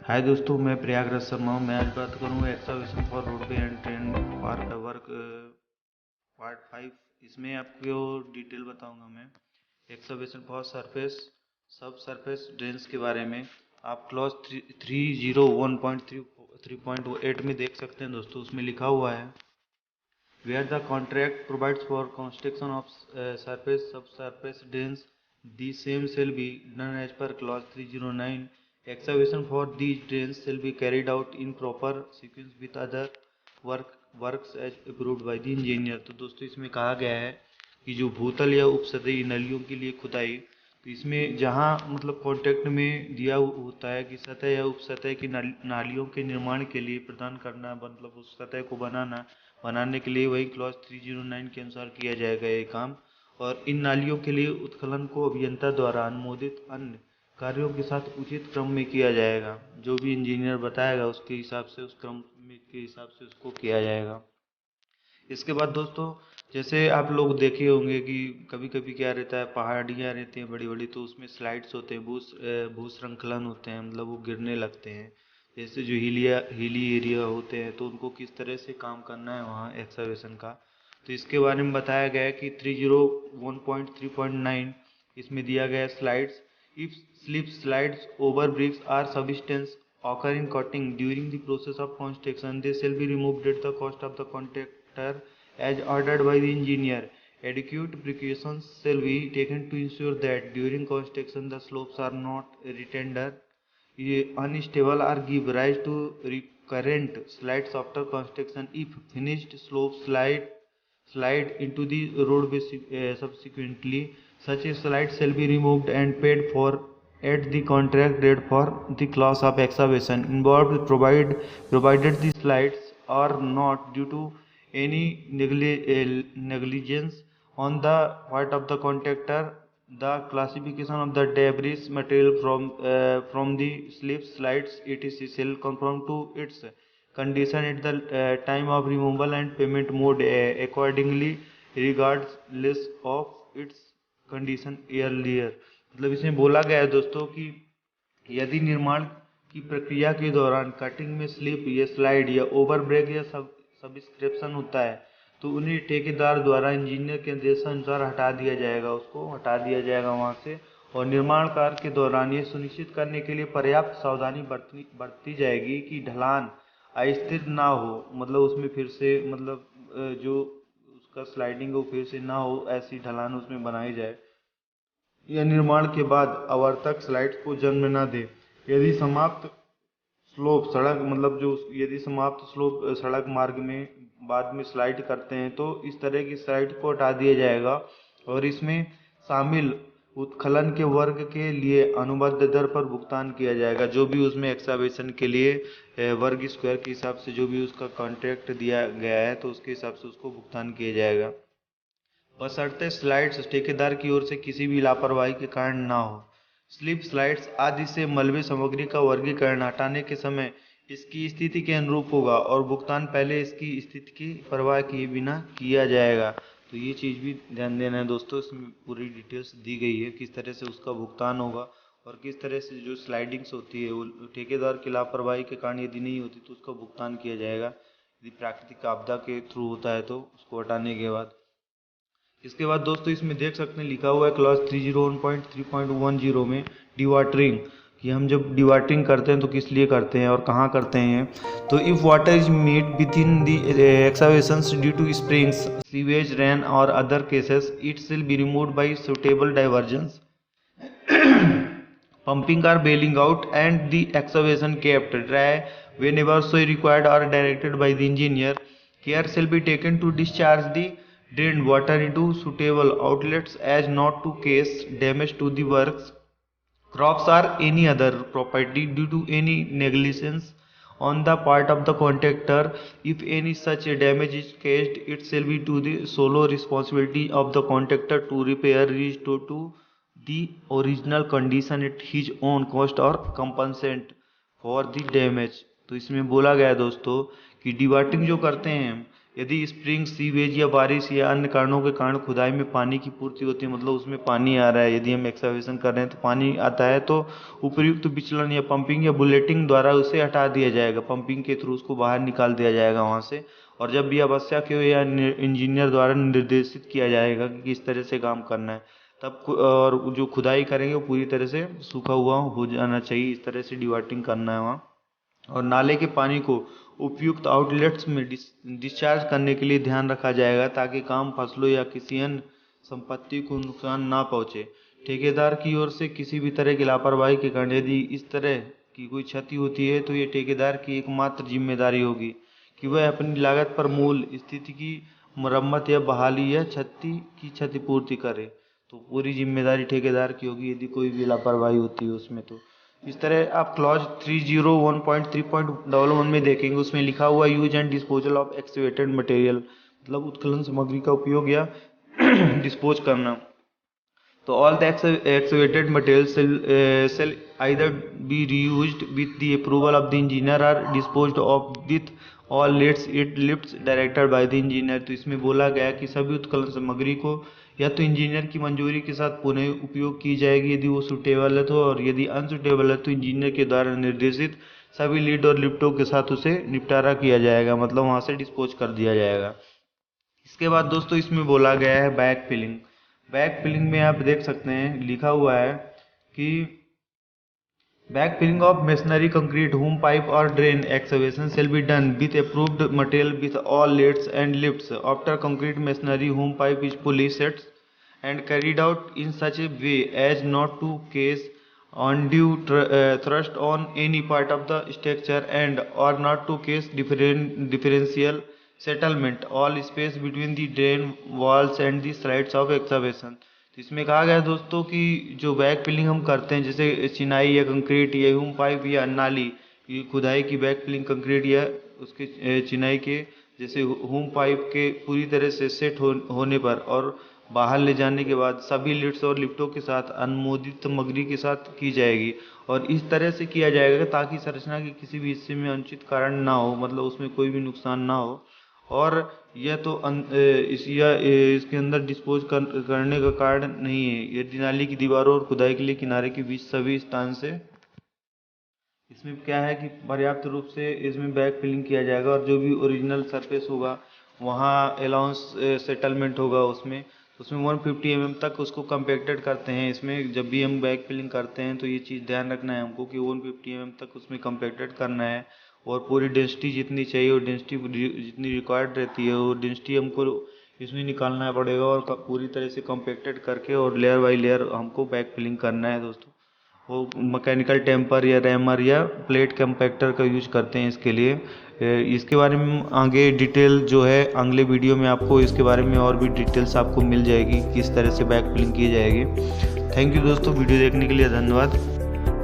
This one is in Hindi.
हाय दोस्तों, मैं प्रयागराज शर्मा हूँ। मैं आज बात करूँगा excavation for roadway and train work part 5। इसमें आपको डिटेल बताऊंगा मैं एक्सकवेशन फॉर सरफेस सब सरफेस ड्रेन्स के बारे में। आप क्लॉज 301.3.8 में देख सकते हैं दोस्तों। उसमें लिखा हुआ है where the contract provides for construction of surface subsurface drains, the same shall be done as per clause 309. Excavation for these drains shall be carried out in proper sequence with other works as approved by the engineer। तो दोस्तों इसमें कहा गया है कि जो भूतल या उपसतही नलियों के लिए खुदाई, तो इसमें जहाँ मतलब कॉन्ट्रैक्ट में दिया होता है कि सतह या उपसतह की नालियों के निर्माण के लिए प्रदान करना, मतलब उस सतह को बनाने के लिए वही क्लॉज 309 के अनुसार किया जाएगा ये काम। और इन नालियों के लिए उत्खनन को अभियंता द्वारा अनुमोदित अन्य कार्यों के साथ उचित क्रम में किया जाएगा। जो भी इंजीनियर बताएगा उसके हिसाब से, उस क्रम के हिसाब से उसको किया जाएगा। इसके बाद दोस्तों, जैसे आप लोग देखे होंगे कि कभी कभी क्या रहता है, पहाड़ियाँ रहती हैं बड़ी बड़ी, तो उसमें स्लाइड्स होते हैं, भूस्खलन होते हैं, मतलब वो गिरने लगते हैं। जैसे जो हिली एरिया होते हैं, तो उनको किस तरह से काम करना है वहाँ एक्सकवेशन का, तो इसके बारे में बताया गया है कि 301.3.9 इसमें दिया गया है slides. If slip slides over bricks are substance occur in cutting during the process of construction, they shall be removed at the cost of the contractor as ordered by the engineer. Adequate precautions shall be taken to ensure that during construction the slopes are not retained unstable or give rise to recurrent slides after construction. If finished slopes slide into the roadway subsequently, such a slide shall be removed and paid for at the contract rate for the class of excavation involved, provided the slides are not due to any negligence on the part of the contractor. The classification of the debris material from the slip slides etc shall conform to its condition at the time of removal and payment mode accordingly regardless of its condition earlier। मतलब इसमें बोला गया है दोस्तों कि यदि निर्माण की प्रक्रिया के दौरान कटिंग में स्लिप या स्लाइड या ओवर ब्रेक या सबस्क्रिप्शन होता है, तो उन्हें ठेकेदार द्वारा इंजीनियर के निर्देशानुसार हटा दिया जाएगा, उसको हटा दिया जाएगा वहाँ से। और निर्माण कार्य के दौरान ये सुनिश्चित करने के लिए पर्याप्त सावधानी बरती जाएगी कि ढलान अस्थिर ना हो, मतलब उसमें फिर से मतलब जो उसका स्लाइडिंग वो फिर से ना हो, ऐसी ढलान उसमें बनाई जाए। यह निर्माण के बाद आवर्तक स्लाइड्स को जन्म न दे। यदि समाप्त स्लोप सड़क मतलब जो यदि समाप्त स्लोप सड़क मार्ग में बाद में स्लाइड करते हैं, तो इस तरह की स्लाइड को हटा दिया जाएगा। और इसमें शामिल उत्खनन के वर्ग के लिए अनुबद्ध दर पर भुगतान किया जाएगा। जो भी उसमें एक्सकवेशन के लिए वर्ग स्क्वायर के हिसाब से जो भी उसका कॉन्ट्रैक्ट दिया गया है, तो उसके हिसाब से उसको भुगतान किया जाएगा, बशर्ते स्लाइड्स ठेकेदार की ओर से किसी भी लापरवाही के कारण ना हो। स्लिप स्लाइड्स आदि से मलबे सामग्री का वर्गीकरण हटाने के समय इसकी स्थिति के अनुरूप होगा और भुगतान पहले इसकी स्थिति की परवाह किए बिना किया जाएगा। तो ये चीज़ भी ध्यान देना है दोस्तों। इसमें पूरी डिटेल्स दी गई है किस तरह से उसका भुगतान होगा और किस तरह से जो स्लाइडिंग्स होती है वो ठेकेदार की लापरवाही के कारण यदि नहीं होती तो उसका भुगतान किया जाएगा। यदि प्राकृतिक आपदा के थ्रू होता है तो उसको हटाने के बाद। इसके बाद दोस्तों इसमें देख सकते हैं लिखा हुआ है क्लॉज 301.3.10 में डिवाटरिंग, कि हम जब डिवाटरिंग करते हैं तो किस लिए करते हैं और कहाँ करते हैं। तो if water is met with in the excavations due to springs sewage rain और other cases, it will be removed by suitable diversions pumping or bailing out, and the excavation kept dry whenever so required or directed by the engineer. Care shall be taken to discharge the drained water into suitable outlets as not to cause damage to the works, crops or any other property due to any negligence on the part of the contractor. If any such damage is caused, it shall be to the sole responsibility of the contractor to repair, restore to the original condition at his own cost or compensate for the damage। तो इसमें बोला गया है दोस्तों कि डिवाटरिंग जो करते हैं यदि स्प्रिंग, सीवेज या बारिश या अन्य कारणों के कारण खुदाई में पानी की पूर्ति होती है, मतलब उसमें पानी आ रहा है, यदि हम एक्सकवेशन कर रहे हैं तो पानी आता है, तो उपयुक्त विचलन या पंपिंग या बुलेटिंग द्वारा उसे हटा दिया जाएगा। पंपिंग के थ्रू उसको बाहर निकाल दिया जाएगा वहाँ से। और जब भी आवश्यक हो या इंजीनियर द्वारा निर्देशित किया जाएगा कि किस तरह से काम करना है, तब और जो खुदाई करेंगे वो पूरी तरह से सूखा हुआ हो जाना चाहिए। इस तरह से डिवर्टिंग करना है वहाँ। और नाले के पानी को उपयुक्त आउटलेट्स में डिस्चार्ज करने के लिए ध्यान रखा जाएगा, ताकि काम फसलों या किसी अन्य संपत्ति को नुकसान ना पहुंचे। ठेकेदार की ओर से किसी भी तरह की लापरवाही के कारण यदि इस तरह की कोई क्षति होती है, तो ये ठेकेदार की एकमात्र जिम्मेदारी होगी कि वह अपनी लागत पर मूल स्थिति की मरम्मत या बहाली या क्षति की क्षतिपूर्ति करे। तो पूरी जिम्मेदारी ठेकेदार की होगी यदि कोई भी लापरवाही होती है उसमें। तो इस तरह आप क्लॉज 301.3.11 में देखेंगे, उसमें लिखा हुआ use and disposal of excavated material, मतलब उत्खनन सामग्री का उपयोग या डिस्पोज करना। तो all the excavated materials shall either be reused with the approval of the engineer or disposed of with all lifts directed by the engineer। तो इसमें बोला गया कि सभी उत्खनन सामग्री को या तो इंजीनियर की मंजूरी के साथ पुनः उपयोग की जाएगी यदि वो सुटेबल है, तो और यदि अनसुटेबल है तो इंजीनियर के द्वारा निर्देशित सभी लीड और लिफ्टों के साथ उसे निपटारा किया जाएगा, मतलब वहाँ से डिस्पोज कर दिया जाएगा। इसके बाद दोस्तों इसमें बोला गया है बैक फिलिंग। बैक फिलिंग में आप देख सकते हैं लिखा हुआ है कि back filling of masonry concrete hume pipe और drain excavation shall be done with approved material with all leads and lifts after concrete masonry home pipe is fully set and carried out in such a way as not to cause undue thrust on any part of the structure and or not to cause differential settlement all space between the drain walls and the sides of excavation। तो इसमें कहा गया है दोस्तों कि जो बैक फिलिंग हम करते हैं, जैसे चिनाई या कंक्रीट या होम पाइप या नाली की खुदाई की बैक फिलिंग कंक्रीट या उसके चिनाई के जैसे होम पाइप के पूरी तरह से सेट होने पर और बाहर ले जाने के बाद सभी लिड्स और लिफ्टों के साथ अनुमोदित सामग्री के साथ की जाएगी। और इस तरह से किया जाएगा ताकि संरचना के किसी भी हिस्से में अनुचित कारण ना हो, मतलब उसमें कोई भी नुकसान ना हो। और यह तो इसके अंदर डिस्पोज करने का कारण नहीं है। यदि नाली की दीवारों और खुदाई के लिए किनारे के बीच सभी स्थान से इसमें क्या है कि पर्याप्त रूप से इसमें बैक फिलिंग किया जाएगा और जो भी ओरिजिनल सरफेस होगा वहाँ अलाउंस सेटलमेंट होगा उसमें 150 mm तक उसको कंपैक्टेड करते हैं। इसमें जब भी हम बैक फिलिंग करते हैं तो ये चीज़ ध्यान रखना है हमको कि 150 mm तक उसमें कंपैक्टेड करना है और पूरी डेंसिटी जितनी चाहिए और डेंसिटी जितनी रिक्वायर्ड रहती है वो डेंसिटी हमको इसमें निकालना पड़ेगा और पूरी तरह से कंपैक्टेड करके और लेयर बाई लेयर हमको बैक फिलिंग करना है दोस्तों। वो मैकेनिकल टेम्पर या रैमर या प्लेट कंपैक्टर का यूज करते हैं इसके लिए। इसके बारे में आगे डिटेल जो है अगले वीडियो में आपको इसके बारे में और भी डिटेल्स आपको मिल जाएगी किस तरह से बैक फिलिंग की जाएगी। थैंक यू दोस्तों, वीडियो देखने के लिए धन्यवाद।